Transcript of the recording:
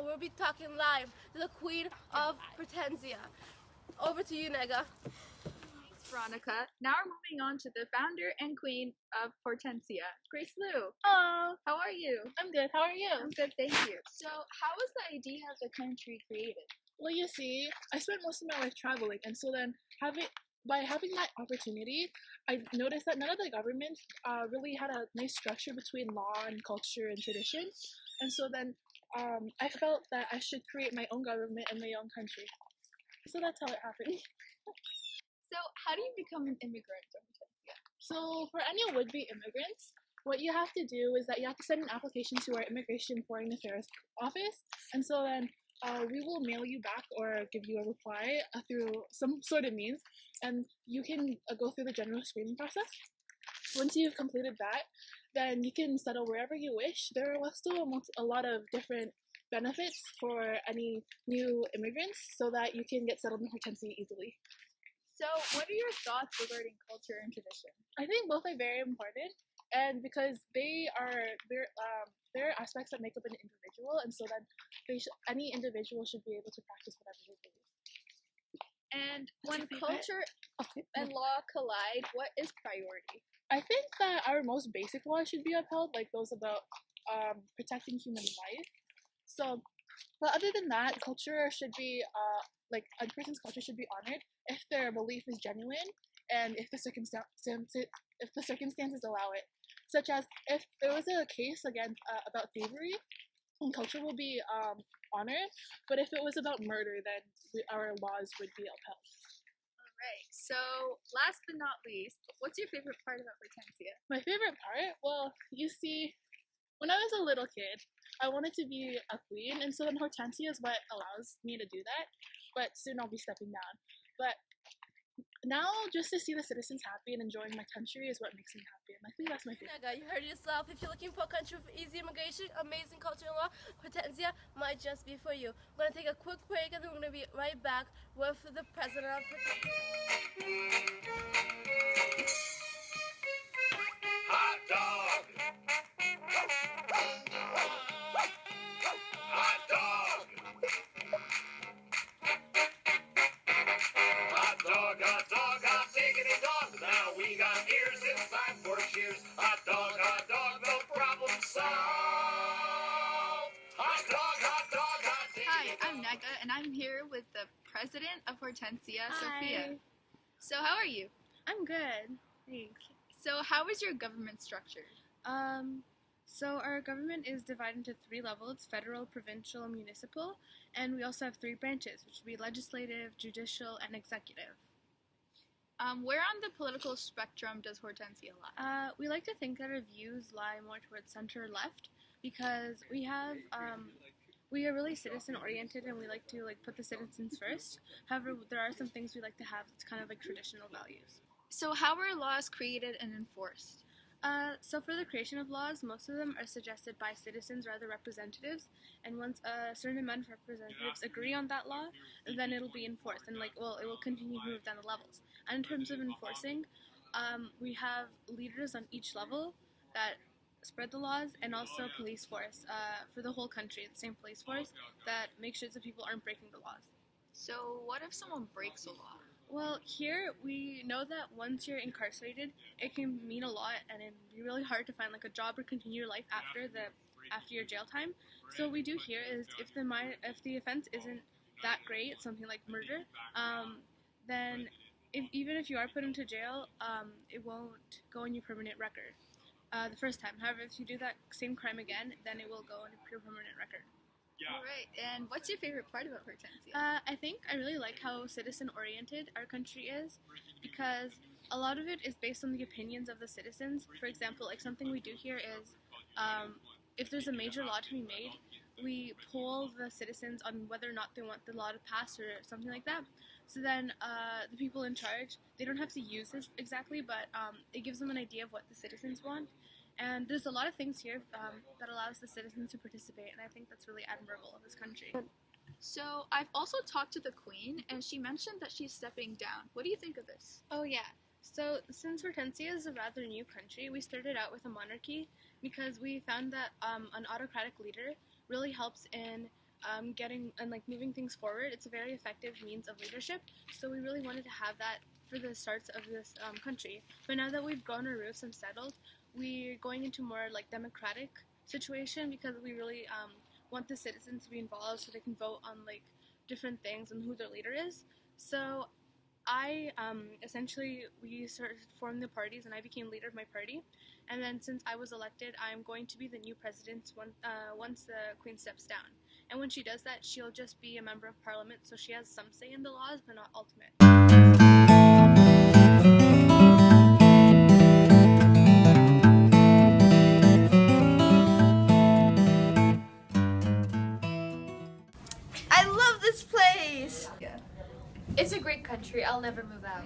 channel, we'll be talking live to the Queen of Hortensia. Over to you, Nega. Thanks, Veronica. Now we're moving on to the founder and queen of Hortensia, Grace Liu. Hello, How are you? I'm good. How are you? I'm good, thank you. So, how was the idea of the country created? Well, you see, I spent most of my life traveling, and so then by having that opportunity, I noticed that none of the governments really had a nice structure between law and culture and tradition, and so then I felt that I should create my own government and my own country. So that's how it happened. So, how do you become an immigrant to Hortensia? So for any would-be immigrants, what you have to do is that you have to send an application to our Immigration and Foreign Affairs office, and so then we will mail you back or give you a reply through some sort of means, and you can go through the general screening process. Once you've completed that, then you can settle wherever you wish. There are still a lot of different benefits for any new immigrants so that you can get settled in Hortensia easily. So, what are your thoughts regarding culture and tradition? I think both are very important, and because they're aspects that make up an individual, and so then any individual should be able to practice whatever they believe. And when culture and law collide, what is priority? I think that our most basic laws should be upheld, like those about protecting human life. So, but other than that, culture should be a person's culture should be honored if their belief is genuine and if the circumstances allow it. Such as if there was a case about thievery, culture will be honored. But if it was about murder, then our laws would be upheld. Alright, so last but not least, what's your favorite part about Hortensia? My favorite part? Well, you see, when I was a little kid, I wanted to be a queen, and so then Hortensia is what allows me to do that. But soon I'll be stepping down. But now, just to see the citizens happy and enjoying my country is what makes me happy, and I think that's my favorite. Nega, you heard yourself. If you're looking for a country with easy immigration, amazing culture and law, Hortensia might just be for you. We're going to take a quick break, and then we're going to be right back with the president of Hortensia. Hot dog! Hot dog! Hot dog, hot dog, hot diggity dog. Now we got ears inside for cheers. Hot dog, no problem solved. Hot dog, hot diggity. Hi, I'm Nega, and I'm here with the president of Hortensia, Hi. Sophia. So, how are you? I'm good. Thanks. So, how is your government structured? So our government is divided into 3 levels: federal, provincial, and municipal, and we also have 3 branches, which would be legislative, judicial, and executive. Where on the political spectrum does Hortensia lie? We like to think that our views lie more towards center left because we are really citizen oriented and we like to put the citizens first. However, there are some things we like to have that's kind of like traditional values. So, how are laws created and enforced? So for the creation of laws, most of them are suggested by citizens rather representatives, and once a certain amount of representatives agree on that law, then it'll be enforced, and it will continue to move down the levels. And in terms of enforcing, we have leaders on each level that spread the laws, and also police force for the whole country, the same police force that makes sure that people aren't breaking the laws. So, what if someone breaks a law? Well, here we know that once you're incarcerated, it can mean a lot, and it'd be really hard to find a job or continue your life after your jail time. So what we do here is if the offense isn't that great, something like murder, then even if you are put into jail, it won't go on your permanent record the first time. However, if you do that same crime again, then it will go on your permanent record. Alright, and what's your favorite part about Hortensia? I think I really like how citizen-oriented our country is, because a lot of it is based on the opinions of the citizens. For example, something we do here is, if there's a major law to be made, we poll the citizens on whether or not they want the law to pass or something like that. So then the people in charge, they don't have to use this exactly, but it gives them an idea of what the citizens want. And there's a lot of things here that allows the citizens to participate, and I think that's really admirable of this country. So, I've also talked to the Queen, and she mentioned that she's stepping down. What do you think of this? Oh yeah, so since Hortensia is a rather new country, we started out with a monarchy because we found that an autocratic leader really helps in getting and like moving things forward. It's a very effective means of leadership. So we really wanted to have that for the starts of this country. But now that we've grown our roots and settled, we're going into more like democratic situation because we really want the citizens to be involved so they can vote on like different things and who their leader is. So I essentially we started forming the parties and I became leader of my party. And then since I was elected, I'm going to be the new president once the Queen steps down. And when she does that, she'll just be a member of parliament, so she has some say in the laws, but not ultimate. I love this place! It's a great country. I'll never move out.